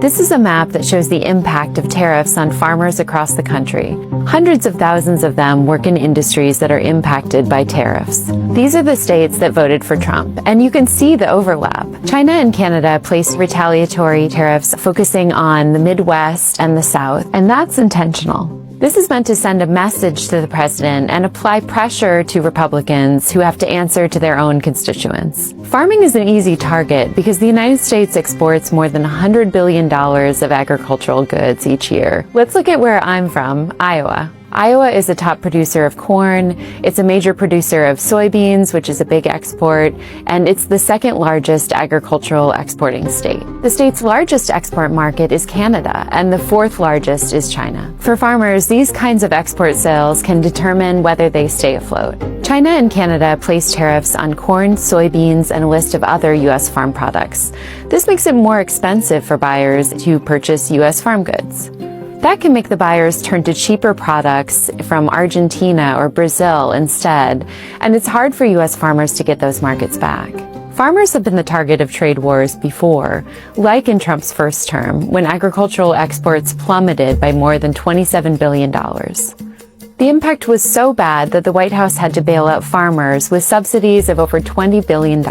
This is a map that shows the impact of tariffs on farmers across the country. Hundreds of thousands of them work in industries that are impacted by tariffs. These are the states that voted for Trump, and you can see the overlap. China and Canada placed retaliatory tariffs focusing on the Midwest and the South, and that's intentional. This is meant to send a message to the president and apply pressure to Republicans who have to answer to their own constituents. Farming is an easy target because the United States exports more than $100 billion of agricultural goods each year. Let's look at where I'm from, Iowa. Iowa is a top producer of corn, it's a major producer of soybeans, which is a big export, and it's the second largest agricultural exporting state. The state's largest export market is Canada, and the fourth largest is China. For farmers, these kinds of export sales can determine whether they stay afloat. China and Canada place tariffs on corn, soybeans, and a list of other U.S. farm products. This makes it more expensive for buyers to purchase U.S. farm goods. That can make the buyers turn to cheaper products from Argentina or Brazil instead, and it's hard for U.S. farmers to get those markets back. Farmers have been the target of trade wars before, like in Trump's first term, when agricultural exports plummeted by more than $27 billion. The impact was so bad that the White House had to bail out farmers with subsidies of over $20 billion.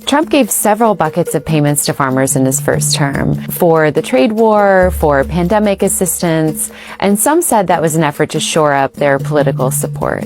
Trump gave several buckets of payments to farmers in his first term for the trade war, for pandemic assistance, and some said that was an effort to shore up their political support.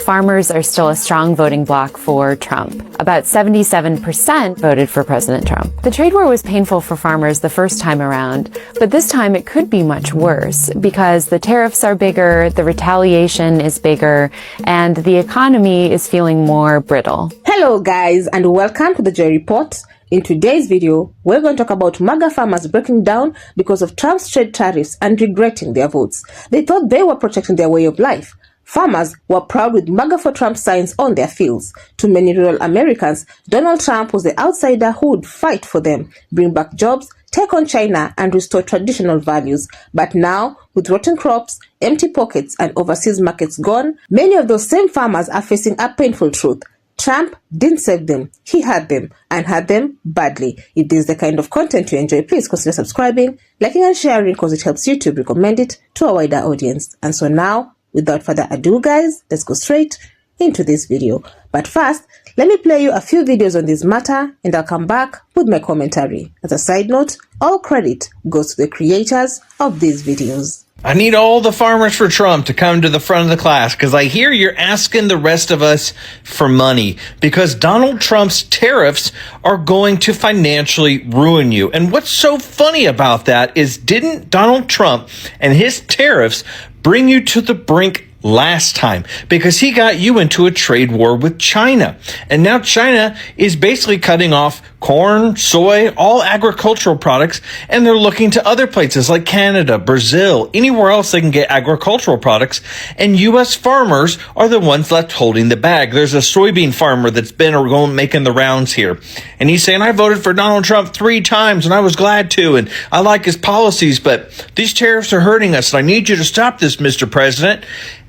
Farmers are still a strong voting bloc for Trump. About 77% voted for President Trump. The trade war was painful for farmers the first time around, but this time it could be much worse because the tariffs are bigger, the retaliation is bigger, and the economy is feeling more brittle. Hello guys, and welcome to the Joy Report. In today's video, we're going to talk about MAGA farmers breaking down because of Trump's trade tariffs and regretting their votes. They thought they were protecting their way of life. Farmers were proud with MAGA for Trump signs on their fields. To many rural Americans, Donald Trump was the outsider who would fight for them, bring back jobs, take on China, and restore traditional values. But now, with rotten crops, empty pockets, and overseas markets gone, many of those same farmers are facing a painful truth. Trump didn't save them. He had them, and had them badly. If this is the kind of content you enjoy, please consider subscribing, liking, and sharing because it helps YouTube recommend it to a wider audience. And so now, without further ado, guys, let's go straight into this video. But first, let me play you a few videos on this matter, and I'll come back with my commentary. As a side note, all credit goes to the creators of these videos. I need all the farmers for Trump to come to the front of the class because I hear you're asking the rest of us for money because Donald Trump's tariffs are going to financially ruin you. And what's so funny about that is didn't Donald Trump and his tariffs bring you to the brink last time because he got you into a trade war with China. And now China is basically cutting off corn, soy, all agricultural products, and they're looking to other places like Canada, Brazil, anywhere else they can get agricultural products, and U.S. farmers are the ones left holding the bag. There's a soybean farmer that's been making the rounds here, and he's saying, I voted for Donald Trump 3 times, and I was glad to, and I like his policies, but these tariffs are hurting us, and I need you to stop this, Mr. President.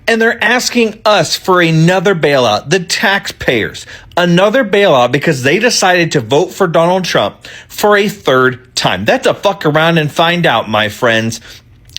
And they're asking us for another bailout, the taxpayers, another bailout because they decided to vote for Donald Trump for a 3rd time. That's a fuck around and find out, my friends.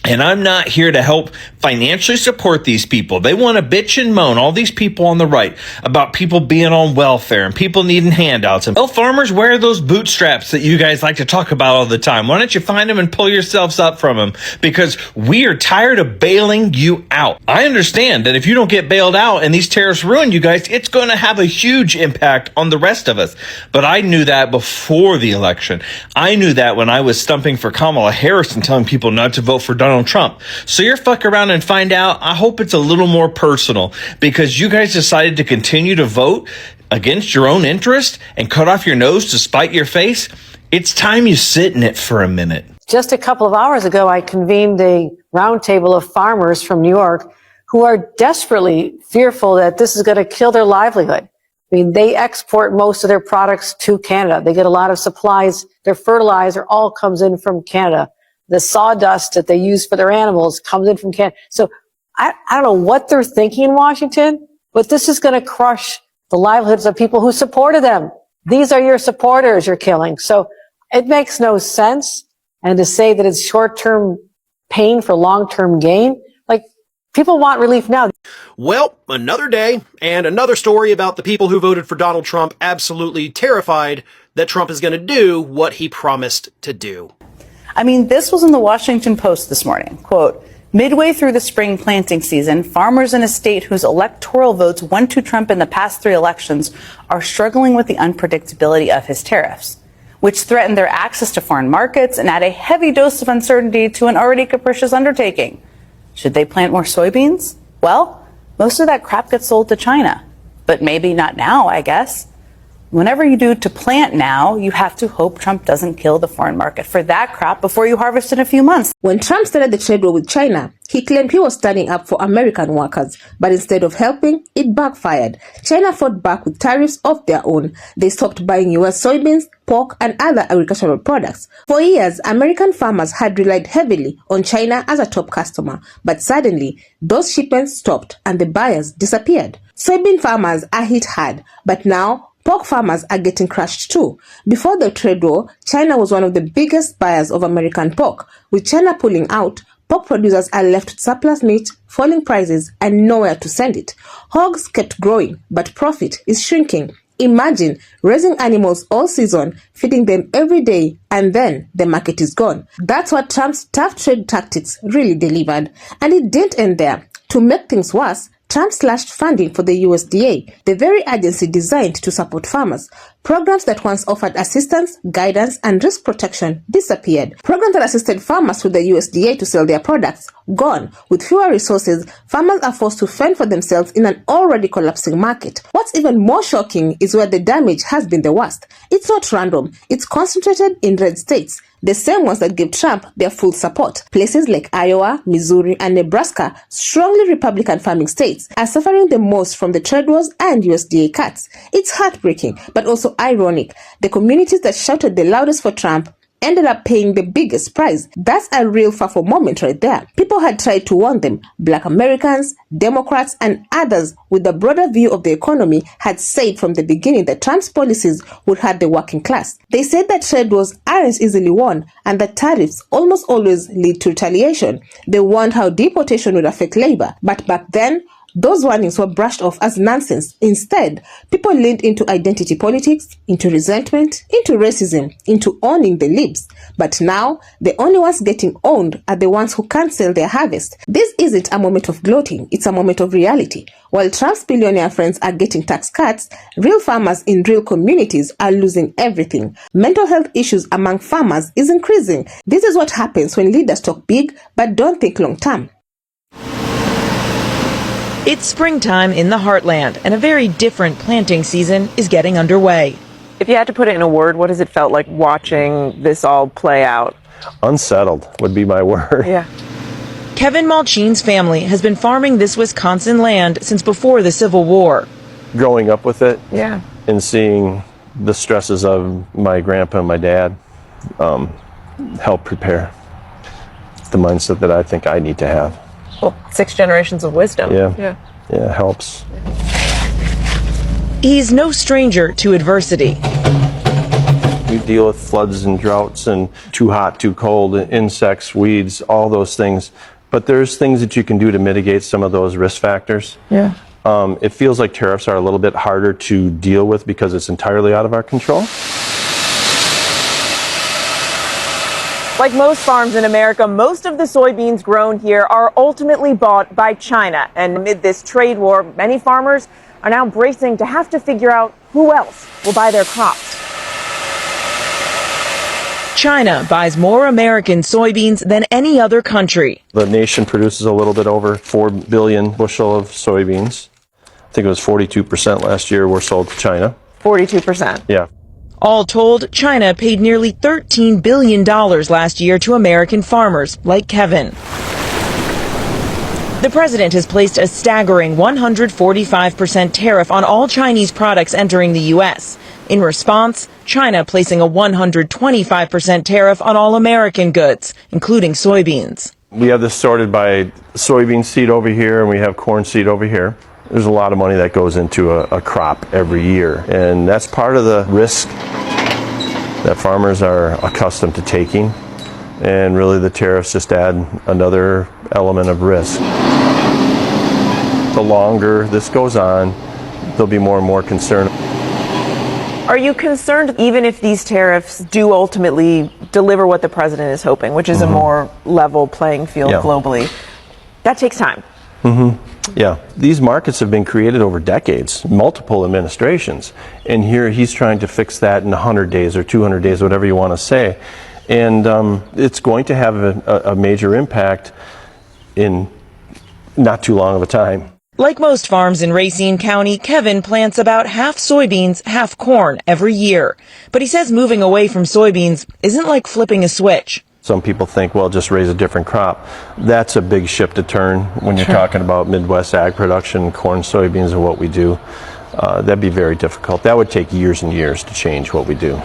And I'm not here to help financially support these people. They want to bitch and moan, all these people on the right, about people being on welfare and people needing handouts. And well, farmers, where are those bootstraps that you guys like to talk about all the time? Why don't you find them and pull yourselves up from them? Because we are tired of bailing you out. I understand that if you don't get bailed out and these tariffs ruin you guys, it's going to have a huge impact on the rest of us. But I knew that before the election. I knew that when I was stumping for Kamala Harris and telling people not to vote for Donald Trump. So you're fuck around and find out. I hope it's a little more personal because you guys decided to continue to vote against your own interest and cut off your nose to spite your face. It's time you sit in it for a minute. Just a couple of hours ago, I convened a roundtable of farmers from New York who are desperately fearful that this is going to kill their livelihood. I mean, they export most of their products to Canada. They get a lot of supplies. Their fertilizer all comes in from Canada. The sawdust that they use for their animals comes in from Canada. So I don't know what they're thinking in Washington, but this is going to crush the livelihoods of people who supported them. These are your supporters you're killing. So It makes no sense. And to say that it's short-term pain for long-term gain, like people want relief now. Well, another day and another story about the people who voted for Donald Trump absolutely terrified that Trump is going to do what he promised to do. I mean, this was in the Washington Post this morning. Quote, midway through the spring planting season, farmers in a state whose electoral votes went to Trump in the past 3 elections are struggling with the unpredictability of his tariffs, which threaten their access to foreign markets and add a heavy dose of uncertainty to an already capricious undertaking. Should they plant more soybeans? Well, most of that crap gets sold to China. But maybe not now, I guess. Whenever you do to plant now, you have to hope Trump doesn't kill the foreign market for that crop before you harvest in a few months. When Trump started the trade war with China, he claimed he was standing up for American workers, but instead of helping, it backfired. China fought back with tariffs of their own. They stopped buying U.S. soybeans, pork, and other agricultural products. For years, American farmers had relied heavily on China as a top customer, but suddenly, those shipments stopped and the buyers disappeared. Soybean farmers are hit hard, but now, pork farmers are getting crushed too. Before the trade war, China was one of the biggest buyers of American pork. With China pulling out, pork producers are left with surplus meat, falling prices, and nowhere to send it. Hogs kept growing, but profit is shrinking. Imagine raising animals all season, feeding them every day, and then the market is gone. That's what Trump's tough trade tactics really delivered. And it didn't end there. To make things worse, Trump slashed funding for the USDA, the very agency designed to support farmers. Programs that once offered assistance, guidance, and risk protection disappeared. Programs that assisted farmers through the USDA to sell their products, gone. With fewer resources, farmers are forced to fend for themselves in an already collapsing market. What's even more shocking is where the damage has been the worst. It's not random. It's concentrated in red states, the same ones that gave Trump their full support. Places like Iowa, Missouri, and Nebraska, strongly Republican farming states, are suffering the most from the trade wars and USDA cuts. It's heartbreaking, but also ironic. The communities that shouted the loudest for Trump ended up paying the biggest price. That's a real Fafo moment right there. People had tried to warn them. Black Americans, Democrats, and others with a broader view of the economy had said from the beginning that Trump's policies would hurt the working class. They said that trade wars aren't easily won and that tariffs almost always lead to retaliation. They warned how deportation would affect labor. But back then, those warnings were brushed off as nonsense. Instead, people leaned into identity politics, into resentment, into racism, into owning the libs. But now, the only ones getting owned are the ones who can't sell their harvest. This isn't a moment of gloating, it's a moment of reality. While Trump's billionaire friends are getting tax cuts, real farmers in real communities are losing everything. Mental health issues among farmers is increasing. This is what happens when leaders talk big but don't think long term. It's springtime in the heartland, and a very different planting season is getting underway. If you had to put it in a word, what has it felt like watching this all play out? Unsettled would be my word. Yeah. Kevin Malchine's family has been farming this Wisconsin land since before the Civil War. Growing up with it, Yeah. and seeing the stresses of my grandpa and my dad help prepare the mindset that I think I need to have. Well, 6 generations of wisdom. Yeah, it helps. He's no stranger to adversity. We deal with floods and droughts and too hot, too cold, insects, weeds, all those things. But there's things that you can do to mitigate some of those risk factors. Yeah. It feels like tariffs are a little bit harder to deal with because it's entirely out of our control. Like most farms in America, most of the soybeans grown here are ultimately bought by China. And amid this trade war, many farmers are now bracing to have to figure out who else will buy their crops. China buys more American soybeans than any other country. The nation produces a little bit over 4 billion bushel of soybeans. I think it was 42% last year were sold to China. 42%. Yeah. All told, China paid nearly $13 billion last year to American farmers like Kevin. The president has placed a staggering 145% tariff on all Chinese products entering the U.S. In response, China placing a 125% tariff on all American goods, including soybeans. We have this sorted by soybean seed over here, and we have corn seed over here. There's a lot of money that goes into a crop every year, and that's part of the risk that farmers are accustomed to taking, and really the tariffs just add another element of risk. The longer this goes on, there'll be more and more concern. Are you concerned even if these tariffs do ultimately deliver what the president is hoping, which is a more level playing field globally? That takes time. Yeah, these markets have been created over decades, multiple administrations, and here he's trying to fix that in 100 days or 200 days, whatever you want to say. And it's going to have a major impact in not too long of a time. Like most farms in Racine County, Kevin plants about half soybeans, half corn every year. But he says moving away from soybeans isn't like flipping a switch. Some people think, well, just raise a different crop. That's a big ship to turn when you're talking about Midwest ag production. Corn, soybeans are what we do. That'd be very difficult. That would take years and years to change what we do.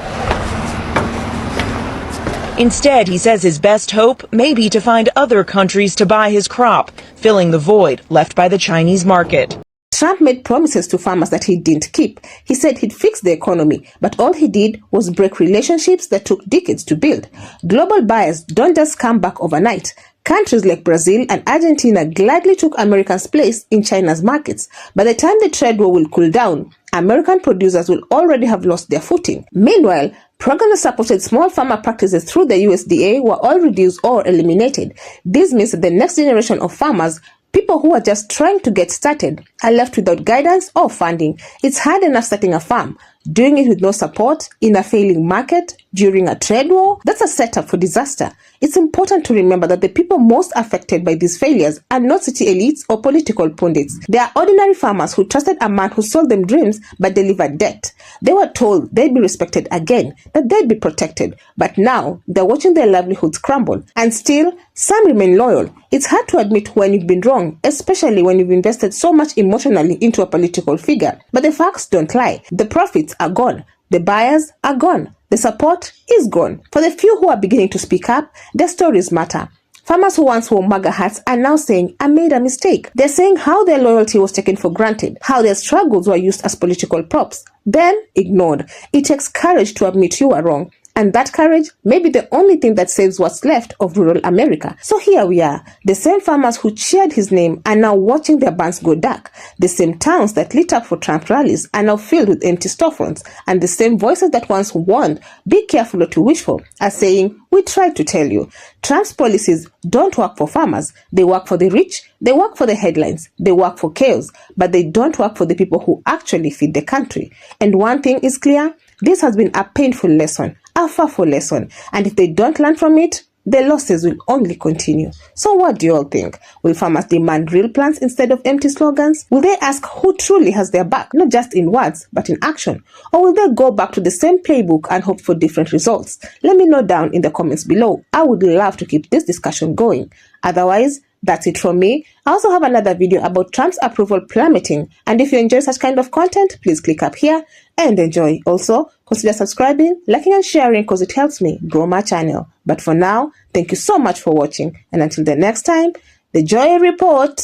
Instead, he says his best hope may be to find other countries to buy his crop, filling the void left by the Chinese market. Trump made promises to farmers that he didn't keep. He said he'd fix the economy, but all he did was break relationships that took decades to build. Global buyers don't just come back overnight. Countries like Brazil and Argentina gladly took America's place in China's markets. By the time the trade war will cool down, American producers will already have lost their footing. Meanwhile, programs that supported small farmer practices through the USDA were all reduced or eliminated. This means that the next generation of farmers, people who are just trying to get started, are left without guidance or funding. It's hard enough starting a farm. Doing it with no support, in a failing market, during a trade war, that's a setup for disaster. It's important to remember that the people most affected by these failures are not city elites or political pundits. They are ordinary farmers who trusted a man who sold them dreams but delivered debt. They were told they'd be respected again, that they'd be protected, but now they're watching their livelihoods crumble. And still, some remain loyal. It's hard to admit when you've been wrong, especially when you've invested so much emotionally into a political figure. But the facts don't lie. The profits are gone. The buyers are gone. The support is gone. For the few who are beginning to speak up, their stories matter. Farmers who once wore MAGA hats are now saying, I made a mistake. They're saying how their loyalty was taken for granted, how their struggles were used as political props, then ignored. It takes courage to admit you are wrong. And that courage may be the only thing that saves what's left of rural America. So here we are. The same farmers who cheered his name are now watching their barns go dark. The same towns that lit up for Trump rallies are now filled with empty storefronts. And the same voices that once warned, be careful what you wish for, are saying, we tried to tell you. Trump's policies don't work for farmers. They work for the rich. They work for the headlines. They work for chaos. But they don't work for the people who actually feed the country. And one thing is clear. This has been a painful lesson, a Fafo lesson, and if they don't learn from it, the losses will only continue. So what do you all think? Will farmers demand real plans instead of empty slogans? Will they ask who truly has their back, not just in words, but in action? Or will they go back to the same playbook and hope for different results? Let me know down in the comments below. I would love to keep this discussion going. Otherwise, that's it from me. I also have another video about Trump's approval plummeting, and if you enjoy such kind of content, please click up here and enjoy. Also, consider subscribing, liking and sharing because it helps me grow my channel. But for now, thank you so much for watching, and until the next time, the Joy Report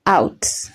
out.